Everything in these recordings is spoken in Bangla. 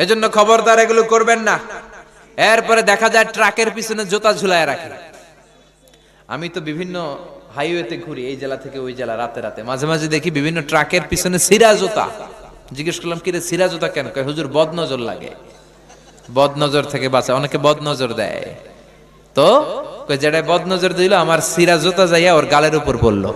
এজন্য খবরদার এগুলো করবেন না। এরপরে দেখা যায় ট্রাকের পিছনে জুতা ঝুলায় রাখে। আমি তো বিভিন্ন হাইওয়েতে ঘুরি, এই জেলা থেকে ওই জেলা, রাতে রাতে মাঝে মাঝে দেখি বিভিন্ন ট্রাকের পিছনে সিরা জুতা। জিজ্ঞেস করলাম, কিরে সিরা জুতা কেন? কয় হুজুর বদ নজর লাগে, বদ নজর থেকে বাঁচা, অনেকে বদ নজর দেয়। তো যেটা বদ নজর দিল, আমার সিরা জুতা যাইয়া ওর গালের উপর পড়লো।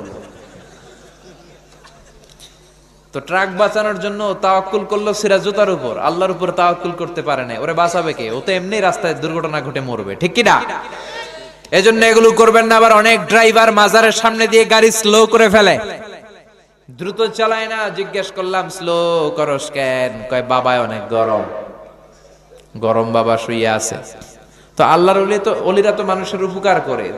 তো ট্রাক বাঁচানোর জন্য তাওয়াক্কুল করলো সিরা জুতার উপর, আল্লাহর উপর তাওয়াক্কুল করতে পারে না। ওরে বাঁচাবে কে? ও তো এমনি রাস্তায় দুর্ঘটনা ঘটে মরবে, ঠিক কি না? এজন্য এগুলো করবেন না। আবার অনেক ড্রাইভার মাজারের সামনে দিয়ে গাড়ি স্লো করে ফেলে, দ্রুত চালায় না। জিজ্ঞেস করলাম, স্লো করস কেন? কয় বাবায় অনেক গরম, গরম বাবা শুয়ে আছে। তো আল্লাহর অলিরা তো মানুষের উপকার করে।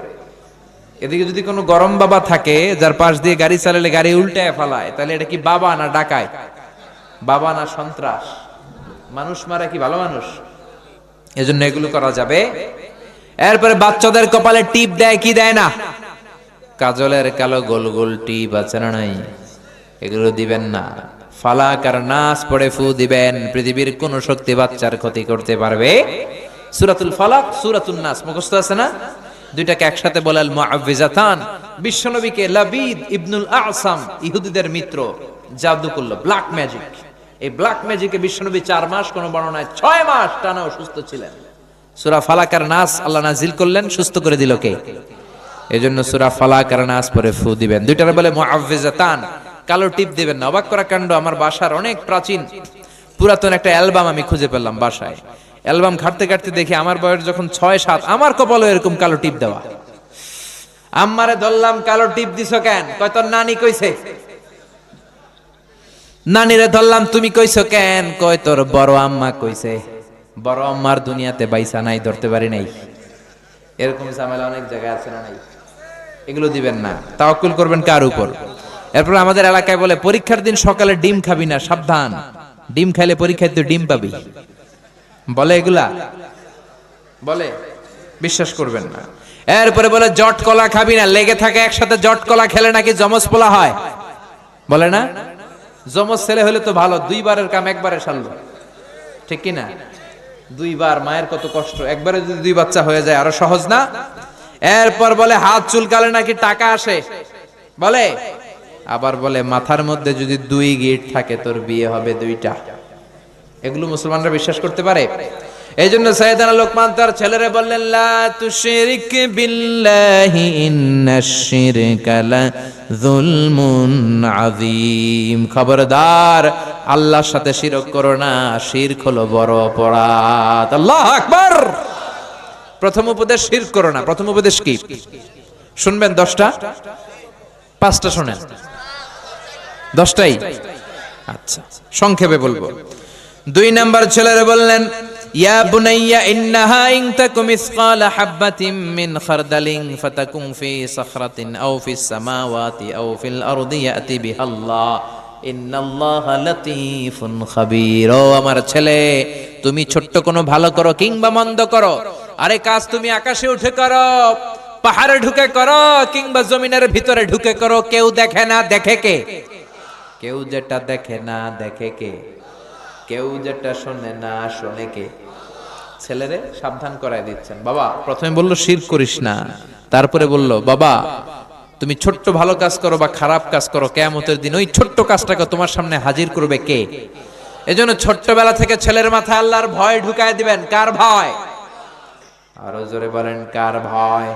এদিকে যদি কোনো গরম বাবা থাকে যার পাশ দিয়ে গাড়ি চালালে গাড়ি উল্টায় ফেলায়, তাহলে এটা কি বাবা না ডাকায়? বাবা না সন্ত্রাস? মানুষ মারা কি ভালো মানুষ? এজন্য এগুলো করা যাবে। এরপরে বাচ্চাদের কপালে টিপ দেয় কি দেয় না? কাজলের কালো গোল গোল টিপ আছে না নাই? এগুলো দিবেন না। ফালাক আর নাস পড়ে ফু দিবেন। পৃথিবীর কোন শক্তি বাচ্চার ক্ষতি করতে পারবে? সূরাতুল ফালাক, সূরাতুন নাস মুখস্থ আছে না? দুইটাকে একসাথে বলে আল মুআউযিজাতান। বিশ্বনবীকে লাবিদ ইবনুল আ'সাম, ইহুদিদের মিত্র, জাদু করলো, ব্ল্যাক ম্যাজিক। এই ব্ল্যাক ম্যাজিকে বিশ্বনবী 4 মাস, কোন বর্ণনায় 6 মাস টানা অসুস্থ ছিলেন। সূরা ফালাক আর নাস আল্লাহ নাজিল করলেন, সুস্থ করে দিল কে? এজন্য সূরা ফালাক আর নাস পরে ফু দিবেন। দুইটারে বলে মুআউযিজাতান। কালো টিপ দিবেন না। অবাক করা কাণ্ড, আমার বাসার অনেক প্রাচীন পুরাতন একটা অ্যালবাম আমি খুঁজে পেলাম বাসায়। অ্যালবাম ঘাটতে ঘাটতে দেখি আমার বয়স যখন 6-7, আমার কপালে এরকম কালো টিপ দেওয়া। আম্মারে ধরলাম, কালো টিপ দিছো কেন? কয় তোর নানি কইছে। নানিরে ধরলাম, তুমি কইছো কেন? কয় তোর বড় আম্মা কইছে। বড় আম্মার দুনিয়াতে বাইসা নাই, ধরতে পারি নাই। এরকম ঝামেলা অনেক জায়গায় আছে না নাই? এগুলো দিবেন না। তাওয়াক্কুল করবেন কার উপর? এরপর আমাদের এলাকায় বলে, পরীক্ষার দিন সকালে ডিম খাবি না, সাবধান। ডিম খাইলে পরীক্ষায় তুই ডিম পাবি। বলে এগুলা, বলে, বিশ্বাস করবেন না। এরপরে বলে জট কলা খাবি না, লেগে থাকে একসাথে। জট কলা খেলে নাকি যমজ পোলা হয়, বলে না? যমজ ছেলে হলে তো ভালো, 2 বারের কাম একবারে সারলো, ঠিক কি না? 2 বার, মায়ের কত কষ্ট, একবারে যদি 2 বাচ্চা হয়ে যায় আরো সহজ না? এরপর বলে হাত চুলকালে নাকি টাকা আসে, বলে। আবার বলে মাথার মধ্যে যদি 2 গিট থাকে তোর বিয়ে হবে 2টা। এগুলো মুসলমানরা বিশ্বাস করতে পারে? এই জন্য সাইয়েদানা লোকমান তার ছেলেরে বললেন, লা তুশরিক বিল্লাহি ইন্নাশ শিরকা লা যুলমুন আযীম। খবরদার, আল্লাহর সাথে শিরক করো না, শিরক হলো বড় অপরাধ। আল্লাহু আকবার। প্রথম উপদেশ শিরক করো না। প্রথম উপদেশ কি শুনবেন? 10টা, 5টা শুনেন। 10টাই? আচ্ছা, সংক্ষেপে বলবো। 2 নাম্বার ছেলেরে বললেন, ইয়া বুনাইয়া ইন্নাহা ইন তাকুম মিসকালা হাববাতিন মিন খারদালিন ফাতাকুন ফি সাখরাতিন আও ফিস সামাওয়াতি আও ফিল আরদি ইয়াতি বিহাল্লাহ ইন্নাল্লাহা লাতীফুন খাবীর। ও আমার ছেলে, তুমি ছোট্ট কোনো ভালো করো কিংবা মন্দ করো, আরে কাজ তুমি আকাশে উঠে করো, পাহাড়ে ঢুকে করো, কিংবা জমিনের ভিতরে ঢুকে করো, কেউ দেখে না, দেখে কে? কেউ যেটা দেখে না দেখে কে? কেউ যেটা শোনে না শোনে কে? ছেলেরে সাবধান করায় দিচ্ছেন। বাবা প্রথমে বলল শিরক করিস না, তারপরে বলল বাবা তুমি ছোট্ট ভালো কাজ করো বা খারাপ কাজ করো, কিয়ামতের দিন ওই ছোট্ট কাজটাকে তোমার সামনে হাজির করবে কে? এজন্য ছোট্টবেলা থেকে ছেলের মাথায় আল্লাহর ভয় ঢুকায় দিবেন। কার ভয়? আরো জোরে বলেন, কার ভয়?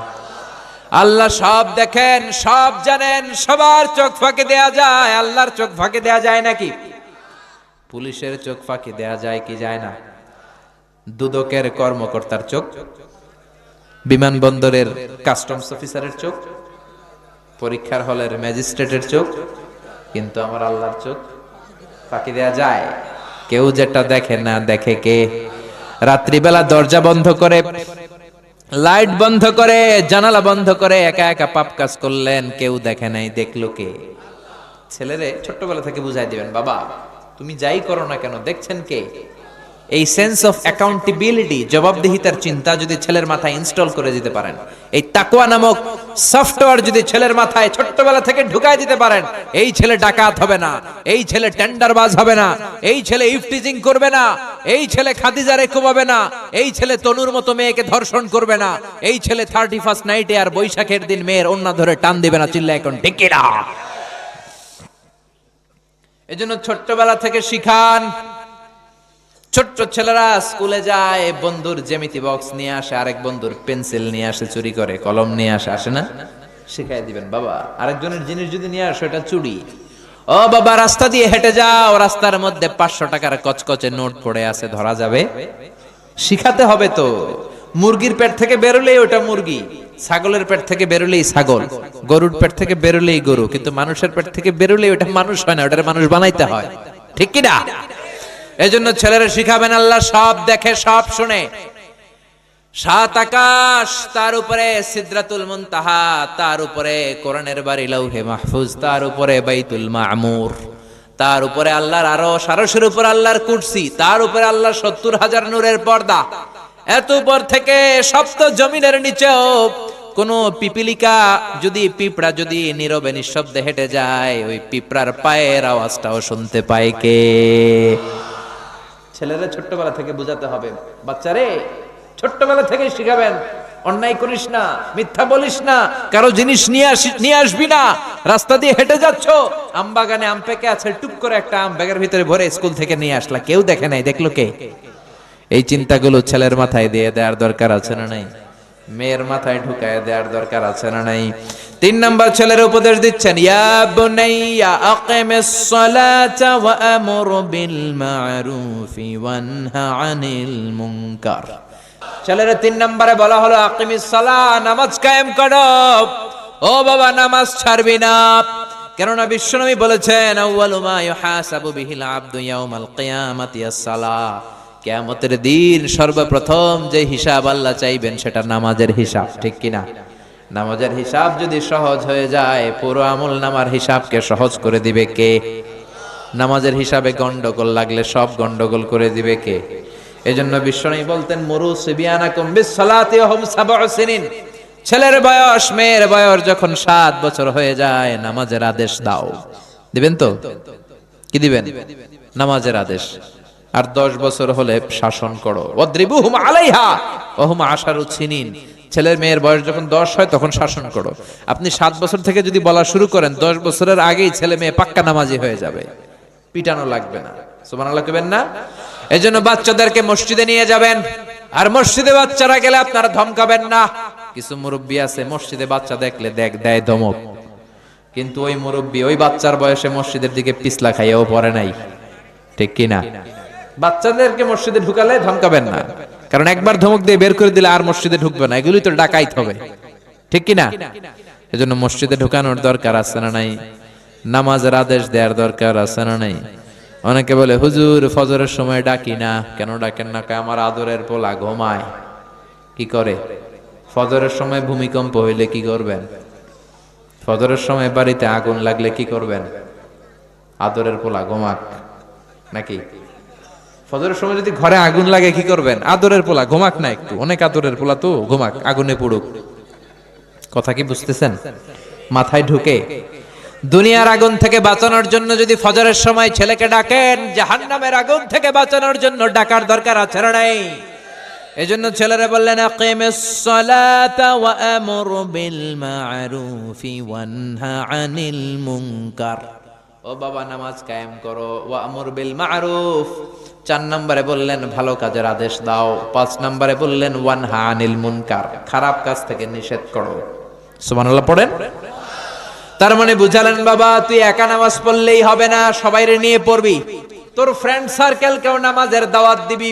আল্লাহ সব দেখেন, সব জানেন, সবার চোখ ফাঁকি দেয়া যায়, আল্লাহর চোখ ফাঁকি দেয়া যায় নাকি? পুলিশের চোখ ফাঁকি দেয়া যায় কি যায় না? দুদকের কর্মকর্তার চোখ, বিমানবন্দরের কাস্টমস অফিসারের চোখ, পরীক্ষার হলের ম্যাজিস্ট্রেটের চোখ, কিন্তু আমার আল্লাহর চোখ ফাঁকি দেয়া যায়? কেউ যেটা দেখে না দেখে কে? রাত্রিবেলা দরজা বন্ধ করে, লাইট বন্ধ করে, জানালা বন্ধ করে একা একা পাপ কাজ করলেন, কেউ দেখে নাই, দেখলো কে? ছেলেরে ছোট্টবেলা থেকে বুঝাই দিবেন, বাবা তুমি যাই করো না কেন দেখছেন কে? এই সেন্স অফ অ্যাকাউন্টেবিলিটি, জবাবদিহিতার চিন্তা যদি ছেলের মাথায় ইনস্টল করে দিতে পারেন, এই তাকওয়া নামক সফটওয়্যার যদি ছেলের মাথায় ছোট্টবেলা থেকে ঢুকায় দিতে পারেন, এই ছেলে ডাকাত হবে না, এই ছেলে টেন্ডারবাজ হবে না, এই ছেলে ইফটিজিং করবে না, এই ছেলে খাদিজারে কোবাবে না, এই ছেলে তনুর মতো মেয়েকে ধর্ষণ করবে না, এই ছেলে 31st নাইটে আর বৈশাখের দিন মেয়ের ওন্না ধরে টান দিবে না। চিল্লা এখন ঠিক কিনা? এজন্য ছোট্টবেলা থেকে শিখান। ছোট্ট ছেলেরা স্কুলে যায়, বন্ধুর জ্যামিতি বক্স নিয়ে আসে, আরেক বন্ধুর পেন্সিল নিয়ে আসে চুরি করে, কলম নিয়ে আসে না? শিখাই দিবেন বাবা, আরেকজনের জিনিস যদি নিয়ে আসো এটা চুরি। ও বাবা, রাস্তা দিয়ে হেঁটে যাও, রাস্তার মধ্যে 500 টাকার কচকচে নোট পড়ে আছে, ধরা যাবে? শিখাতে হবে তো। মুরগির পেট থেকে বেরোলেই ওটা মুরগি, ছাগলের পেট থেকে বেরোলেই ছাগল, গরুর পেট থেকে বেরোলেই গরু, কিন্তু মানুষের পেট থেকে বেরোলেই ওটা মানুষ হয় না, ওটার মানুষ বানাইতে হয়। ঠিক কিনা? এজন্য ছেলেরা শিখাবেন, আল্লাহ সব দেখে, সব শুনে। 7 আকাশ, তার উপরে সিদরাতুল মুনতাহা, তার উপরে কোরআনের বাড়ি লাউহে মাহফুজ, তার উপরে বাইতুল মামুর, তার উপরে আল্লাহর আরশ, আরশের উপর আল্লাহর কুরসি, তার উপরে আল্লাহর 70,000 নূরের পর্দা। এত উপর থেকে সপ্ত জমিনের নিচেও কোন পিপিলিকা যদি, পিঁপড়া যদি নীরবে নিঃশব্দে হেঁটে যায়, ওই পিঁপড়ার পায়ের আওয়াজটাও শুনতে পায় কে? ছেলেরা ছোট্টবেলা থেকে বোঝাতে হবে, বাচ্চারে ছোট্টবেলা থেকে শিখাবেন, অন্যায় করিস না, মিথ্যা বলিস না, কারো জিনিস নিয়ে আসবি না। রাস্তা দিয়ে হেঁটে যাচ্ছ, আম বাগানে আম পেকে আছে, টুক করে একটা আম ব্যাগের ভিতরে ভরে স্কুল থেকে নিয়ে আসলা, কেউ দেখে নাই, দেখলো কে? এই চিন্তাগুলো ছেলের মাথায় দিয়ে দেওয়ার দরকার আছে না নাই? মেয়ের মাথায় ঢুকায় দেওয়ার দরকার আছে না নাই? 3 নাম্বার ছেলের উপদেশ দিচ্ছেন, ইয়া বুনাইয়া আকিমিস সালাতা ওয়া আমুর বিল মা'রুফি ওয়ানহা আনিল মুনকার। ছেলের 3 নম্বরে বলা হলো আকিমিস সালাহ, নামাজ কায়েম করো। ও বাবা, নামাজ ছাড়বি না, কেননা বিশ্বনবী বলেছেন, আউয়ালু মা ইউহাসাবু বিহিল আবদু ইয়াউমাল কিয়ামাতি আস-সালাহ। কিয়ামতের দিন সর্বপ্রথম যে হিসাব আল্লাহ চাইবেন সেটা নামাজের হিসাব। ঠিক কিনা? নামাজের হিসাব যদি সহজ হয়ে যায়, পুরো আমল নামার হিসাবকে সহজ করে দিবে কে? নামাজের হিসাবে গন্ডগোল লাগলে সব গন্ডগোল করে দিবে কে? এজন্য বিশ্বনবী বলতেন, মুরু সিবিয়ানাকুম বিস-সালাতি ওয়া হুম 7 সিনিন। ছেলের বয়স, মেয়ের বয়স যখন 7 বছর হয়ে যায়, নামাজের আদেশ দাও। দিবেন তো? কি দিবেন? নামাজের আদেশ। আর 10 বছর হলে শাসন করো, ওয়াদ্রিবুহুম আলাইহা ওয়া হুম 10 সিনিন। ছেলের মেয়ের বয়স যখন 10 হয় তখন শাসন করো। আপনি 7 বছর থেকে যদি বলা শুরু করেন, 10 বছরের আগেই ছেলে মেয়ে পাক্কা নামাজি হয়ে যাবে, পিটানো লাগবে না। সুবহানাল্লাহ কইবেন না? এজন্য বাচ্চাদেরকে মসজিদে নিয়ে যাবেন, আর মসজিদে বাচ্চারা গেলে আপনারা ধমকাবেন না। কিছু মুরব্বি আছে মসজিদে বাচ্চা দেখলে দেয় ধমক, কিন্তু ওই মুরব্বি ওই বাচ্চার বয়সে মসজিদের দিকে পিছলা খাইয়াও পড়ে নাই। ঠিক কি না? বাচ্চাদেরকে মসজিদে ঢুকালে ধমকাবেন না, কারণ একবার ধমক দিয়ে বের করে দিলে আর মসজিদে ঢুকবে না, এগুলি তো ডাকাইত হবে। ঠিক কি না? এজন্য মসজিদে ঢুকানোর দরকার আছে না নাই? নামাজের আদেশ দেওয়ার দরকার আছে না নাই? অনেকে বলে, হুজুর ফজরের সময় ডাকি না, কেন ডাকেন না? আমার আদরের পোলা ঘুমায়। কি করে? ফজরের সময় ভূমিকম্প হইলে কি করবেন? ফজরের সময় বাড়িতে আগুন লাগলে কি করবেন? আদরের পোলা ঘুমাক নাকি? ফজরের সময় যদি ঘরে আগুন লাগে কি করবেন? আদরের পোলা ঘুমাক না একটু, অনেক আদরের পোলা তো, ঘুমাক, আগুনে পুড়ুক। কথা কি বুঝতেছেন? মাথায় ঢুকে? দুনিয়ার আগুন থেকে বাঁচানোর জন্য যদি ফজরের সময় ছেলেকে ডাকেন, জাহান্নামের আগুন থেকে বাঁচানোর জন্য ডাকার দরকার আছে না নাই? এজন্য ছেলেরা বললেন, আকিমিস সালাতা ওয়া আমুর বিল মা'রুফি ওয়ানহা আনিল মুনকার। ও বাবা, নামাজ কায়েম করো, ওয়া আমুর বিল মা'রুফ। 4 নম্বরে বললেন ভালো কাজের আদেশ দাও। 5 নম্বরে বললেন ওয়ানহা আনিল মুনকার, খারাপ কাজ থেকে নিষেধ করো। সুবহানাল্লাহ পড়েন। তার মানে বুঝালেন, বাবা তুই একা নামাজ পড়লেই হবে না, সবাইরে নিয়ে পড়বি। তোর ফ্রেন্ড সার্কেলকেও নামাজের দাওয়াত দিবি।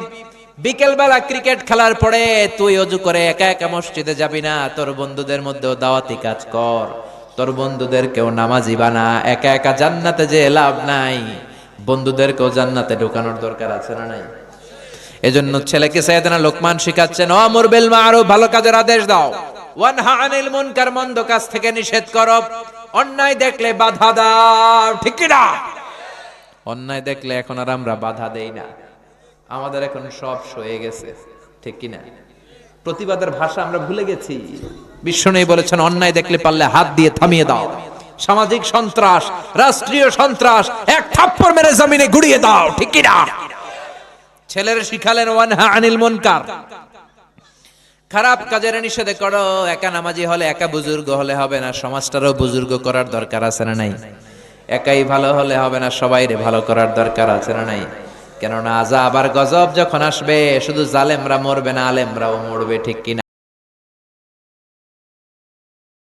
বিকেল বেলা ক্রিকেট খেলার পরে তুই ওযু করে একা একা মসজিদে যাবি না, তোর বন্ধুদের মধ্যেও দাওয়াতি কাজ কর। তোর বন্ধুদেরকেও নামাজি বানা। একা একা জান্নাতে যে লাভ নাই, বন্ধুদেরকেও জান্নাতে ঢোকানোর দরকার আছে না নাই? এজন্য ছেলেকে সাইয়েদনা লোকমান শিখাচ্ছেন, আমর বিল মা'রুফ, ভালো কাজের আদেশ দাও, ওয়ানহা আনিল মুনকার, মন্দ কাজ থেকে নিষেধ করো। অন্যায় দেখলে বাধা দাও। ঠিক কি না? অন্যায় দেখলে এখন আর আমরা বাধা দেই না, আমাদের এখন সব সয়ে গেছে, ঠিক কিনা? প্রতিবাদের ভাষা আমরা ভুলে গেছি। বিশ্বনবী বলেছেন, অন্যায় দেখলে পারলে হাত দিয়ে থামিয়ে দাও। সামাজিক সন্ত্রাস, রাষ্ট্রীয় সন্ত্রাস, এক থাপ্পড় মেরে জমিনে গুড়িয়ে দাও, ঠিক কিনা? ছেলেরা শিখালেন ওয়ানহা আনিল মুনকার, খারাপ কাজের নিষেধ করো। একা নামাজি হলে, একা বুজুর্গ হলে হবে না, সমাজটারও বুজুর্গ করার দরকার আছে না নাই? একাই ভালো হলে হবে না, সবাইরে ভালো করার দরকার আছে না নাই? কেননা আযাব আর গজব যখন আসবে, শুধু জালেমরা মরবে না, আলেমরাও মরবে, ঠিক কিনা?